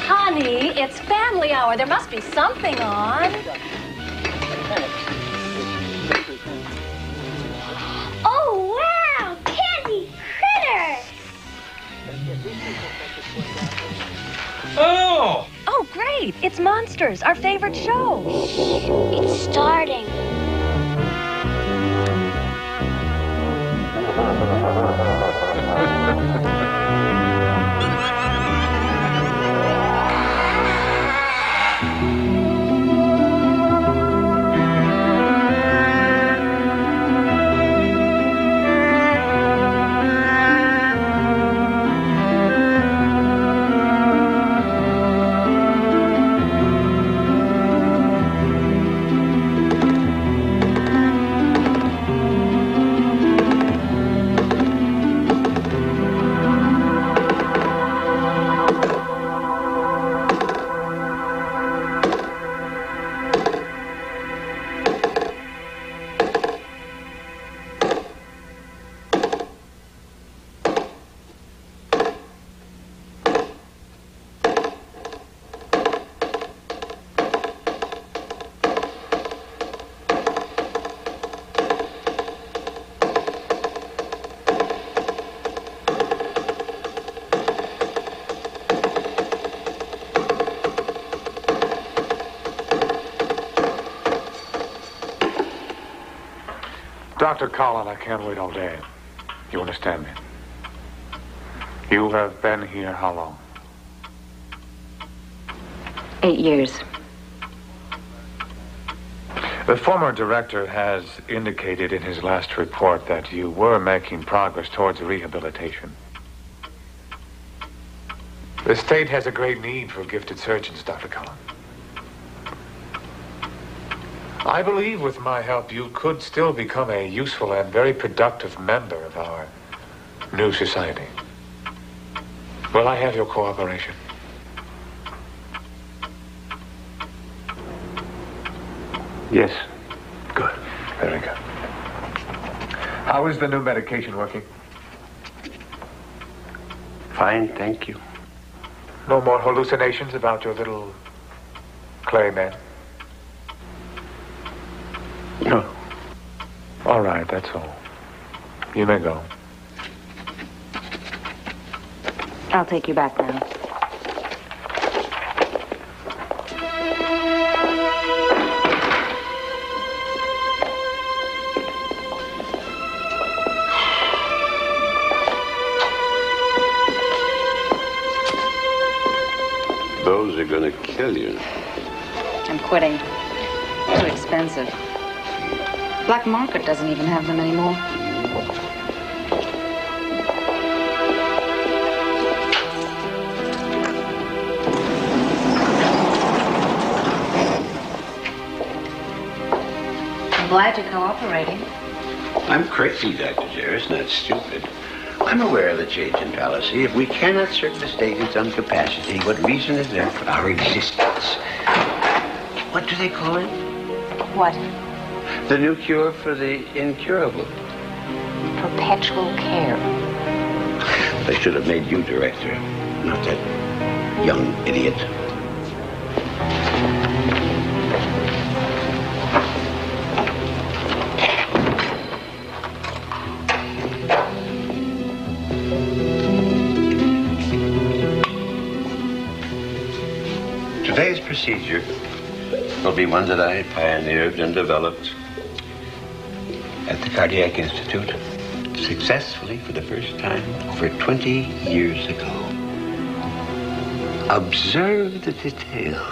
Honey, it's family hour. There must be something on. Oh, wow! Candy critters! Oh! Oh, great. It's Monsters, our favorite show. It's starting. Dr. Collin, I can't wait all day. You understand me? You have been here how long? 8 years. The former director has indicated in his last report that you were making progress towards rehabilitation. The state has a great need for gifted surgeons, Dr. Collin. I believe with my help you could still become a useful and very productive member of our new society. Will I have your cooperation? Yes. Good. Very good. How is the new medication working? Fine, thank you. No more hallucinations about your little clay man? No. All right, that's all. You may go. I'll take you back now. Those are gonna kill you. I'm quitting. Too expensive. Black market doesn't even have them anymore. I'm glad you're cooperating. I'm crazy, Dr. Jarrett, not stupid. I'm aware of the change in policy. If we cannot serve the state in some capacity, what reason is there for our existence? What do they call it? What? The new cure for the incurable. Perpetual care. They should have made you director, not that young idiot. Today's procedure will be one that I pioneered and developed at the Cardiac Institute successfully for the first time over 20 years ago. Observe the detail.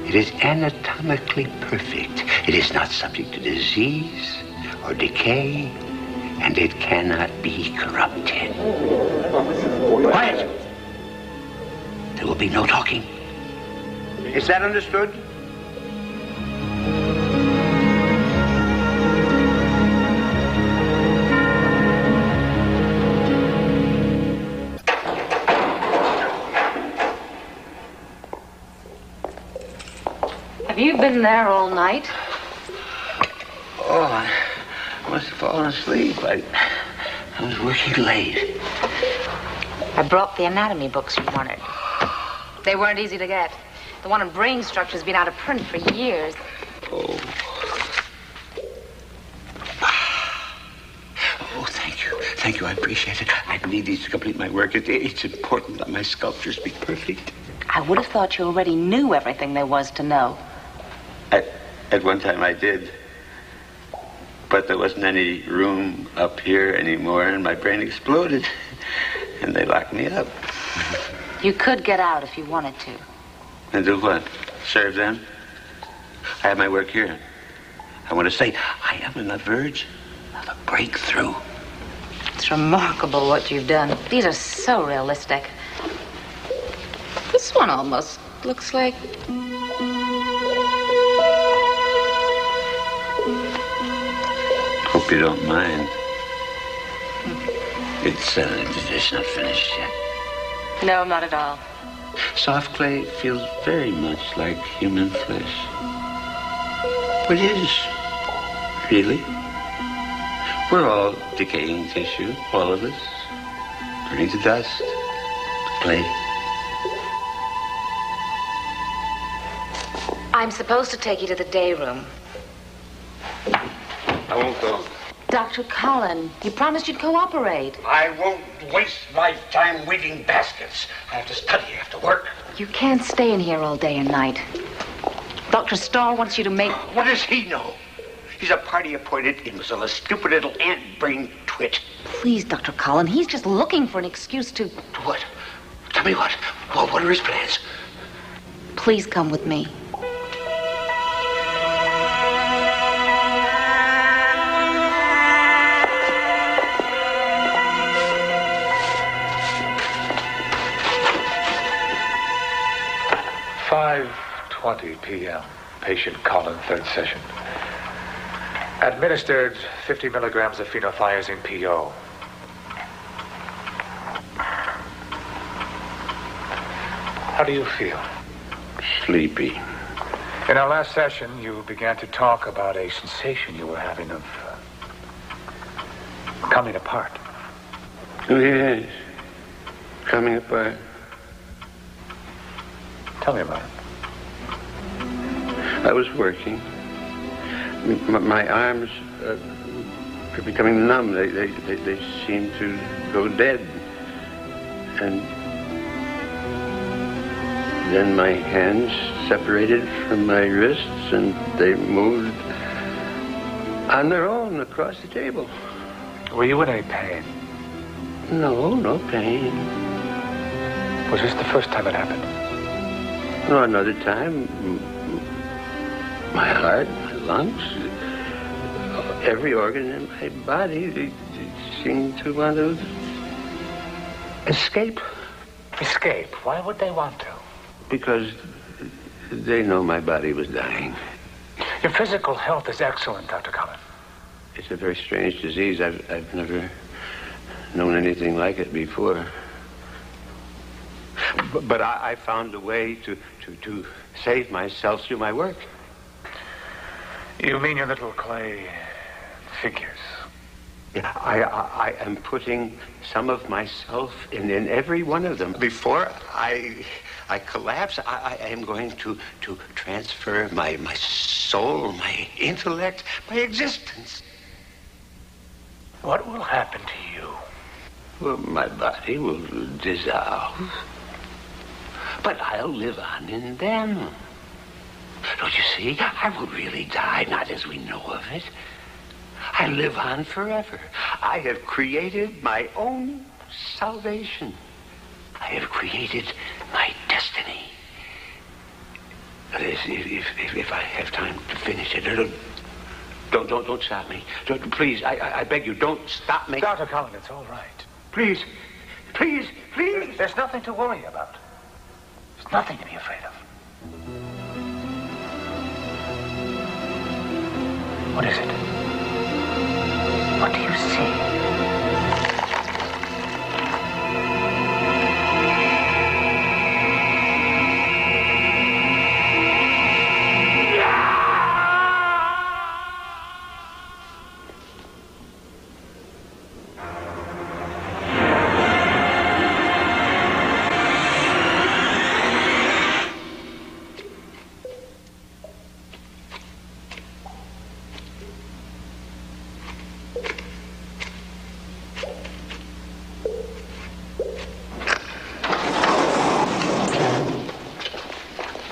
It is anatomically perfect. It is not subject to disease or decay, and it cannot be corrupted. Quiet! There will be no talking. Is that understood? Have you been there all night? Oh, I must have fallen asleep. I I was working late. I brought the anatomy books you wanted. They weren't easy to get. The one on brain structure's been out of print for years. Oh. Oh, thank you. Thank you, I appreciate it. I need these to complete my work. It's important that my sculptures be perfect. I would have thought you already knew everything there was to know. At one time I did. But there wasn't any room up here anymore, and my brain exploded. And they locked me up. You could get out if you wanted to. And do what? Serve them? I have my work here. I want to say, I am on the verge of a breakthrough. It's remarkable what you've done. These are so realistic. This one almost looks like... Hope you don't mind. It's not finished yet. No, not at all. Soft clay feels very much like human flesh. It is, really. We're all decaying tissue, all of us. Turning to dust, clay. I'm supposed to take you to the day room. I won't go. Dr. Collin, you promised you'd cooperate. I won't waste my time weaving baskets. I have to study after work. You can't stay in here all day and night. Dr. Starr wants you to make... What does he know? He's a party-appointed imbecile, a stupid little ant-brain twit. Please, Dr. Collin, he's just looking for an excuse to... To what? Tell me what? What are his plans? Please come with me. .20 p.m. Patient Collin, third session. Administered 50 milligrams of phenothiazine PO. How do you feel? Sleepy. In our last session, you began to talk about a sensation you were having of coming apart. Oh, yes. Coming apart. Tell me about it. I was working. My arms are becoming numb. They seem to go dead. And then my hands separated from my wrists and they moved on their own across the table. Were you in any pain? No pain. Was this the first time it happened? No, another time. My heart, my lungs, every organ in my body, they seem to want to escape. Escape? Why would they want to? Because they know my body was dying. Your physical health is excellent, Dr. Collin. It's a very strange disease. I've never known anything like it before. But I found a way to save myself through my work. You mean your little clay figures? Yeah, I am putting some of myself in every one of them. Before I collapse, I am going to transfer my soul, my intellect, my existence. What will happen to you? Well, my body will dissolve. But I'll live on in them. Don't you see? I will really die, not as we know of it. I live on forever. I have created my own salvation. I have created my destiny. If I have time to finish it, don't stop me. Please, I beg you, don't stop me. Dr. Collin, it's all right. Please. There's nothing to worry about. There's nothing to be afraid of. What is it? What do you see?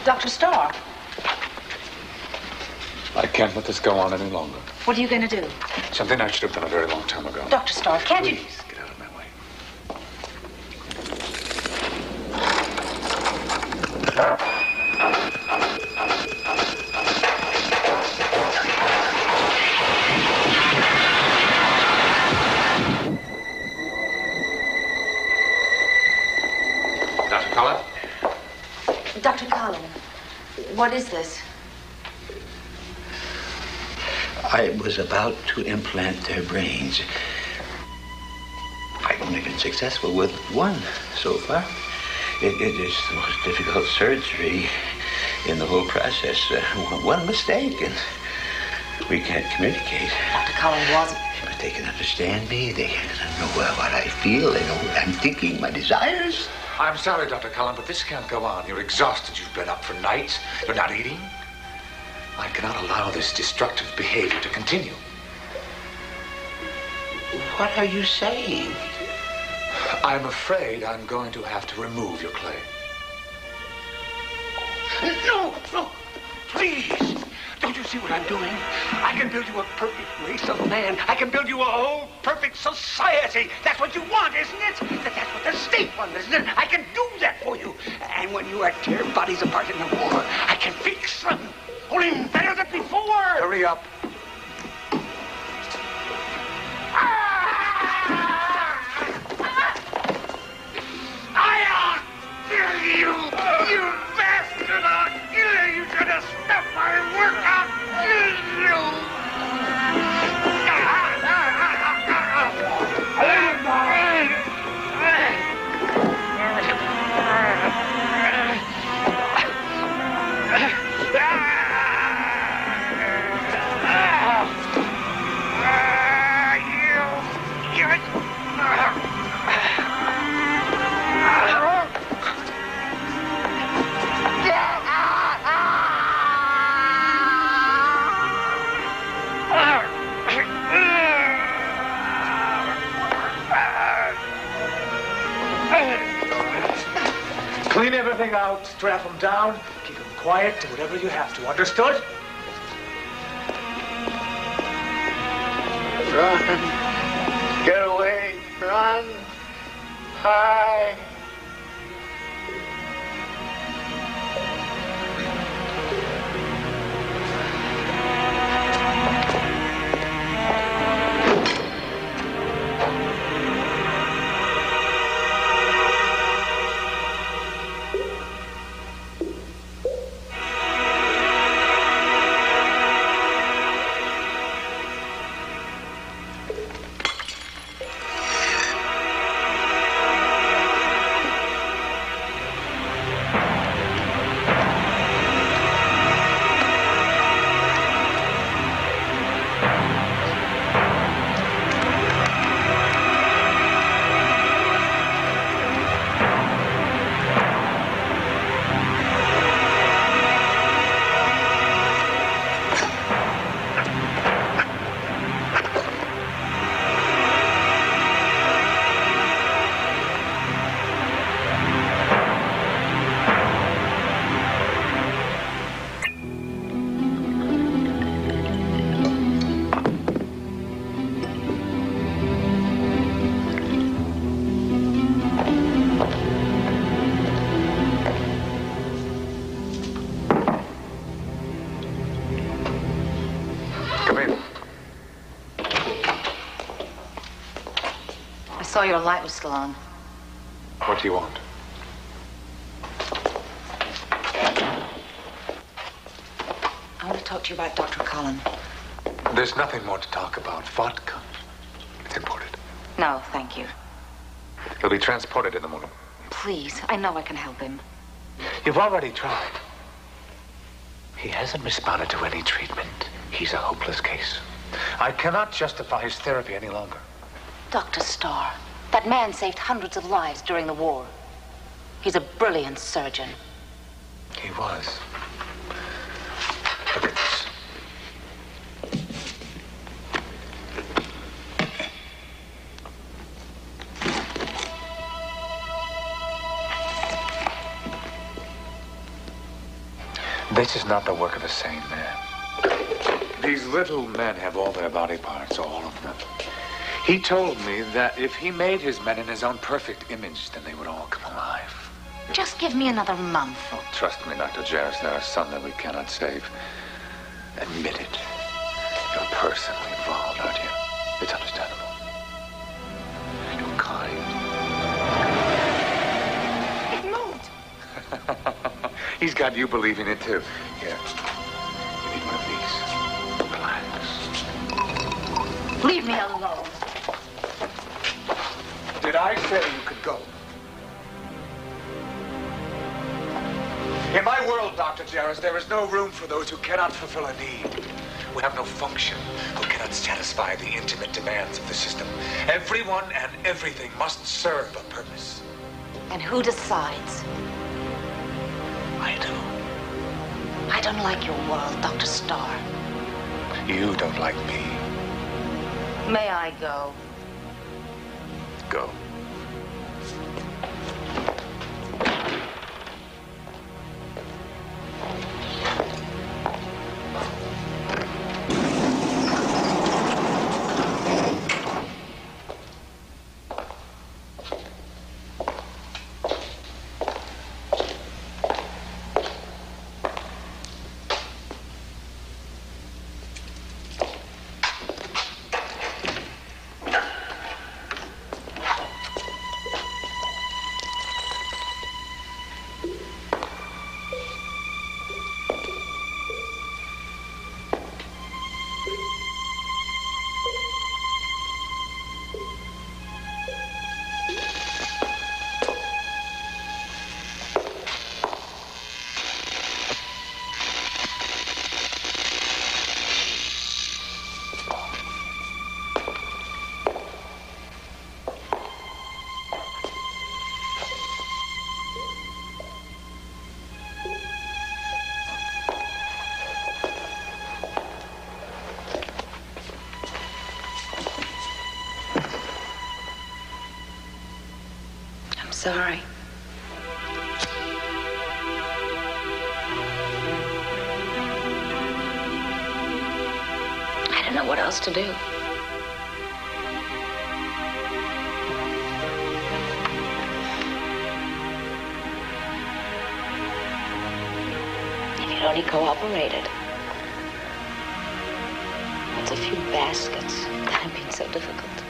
Dr. Starr. I can't let this go on any longer. What are you going to do? Something I should have done a very long time ago. Dr. Starr, can't you... Please, get out of my way. Dr. Collin? Dr. Collin, what is this? I was about to implant their brains. I've only been successful with one so far. It is the most difficult surgery in the whole process. One mistake and we can't communicate. Dr. Collin wasn't. But they can understand me. They know what I feel. They know what I'm thinking, my desires. I'm sorry, Dr. Collin, but this can't go on. You're exhausted. You've been up for nights. You're not eating. I cannot allow this destructive behavior to continue. What are you saying? I'm afraid I'm going to have to remove your clay. No, please. Don't you see what I'm doing? I can build you a perfect race of man. I can build you a whole perfect society. That's what you want, isn't it? That's what the state wants, isn't it? I can do that for you. And when you are tear bodies apart in the war, I can fix them. Only better than before. Hurry up. I'll kill you, you bastard! I'll kill you! You should have stopped my work! I'll kill you! Clean everything out, strap them down, keep them quiet, do whatever you have to. Understood? Run! Get away! Run! Hi! Saw your light was still on. What do you want? I want to talk to you about Dr. Collin. There's nothing more to talk about. Vodka. It's imported. No, thank you. He'll be transported in the morning. Please, I know I can help him. You've already tried. He hasn't responded to any treatment. He's a hopeless case. I cannot justify his therapy any longer. Dr. Starr, that man saved hundreds of lives during the war. He's a brilliant surgeon. He was. Look at this. This is not the work of a sane man. These little men have all their body parts, all of them. He told me that if he made his men in his own perfect image, then they would all come alive. Just give me another month. Oh, trust me, Dr. Jarrett, there are some that we cannot save. Admit it. You're personally involved, aren't you? It's understandable. You're kind. It moved. He's got you believing it, too. Here. You need one of these. Relax. Leave me alone. Did I say you could go? In my world, Dr. Jarrett, there is no room for those who cannot fulfill a need, who have no function, who cannot satisfy the intimate demands of the system. Everyone and everything must serve a purpose. And who decides? I do. I don't like your world, Dr. Starr. You don't like me. May I go? Go. Sorry. I don't know what else to do. If you'd only cooperated. What's a few baskets? That had been so difficult.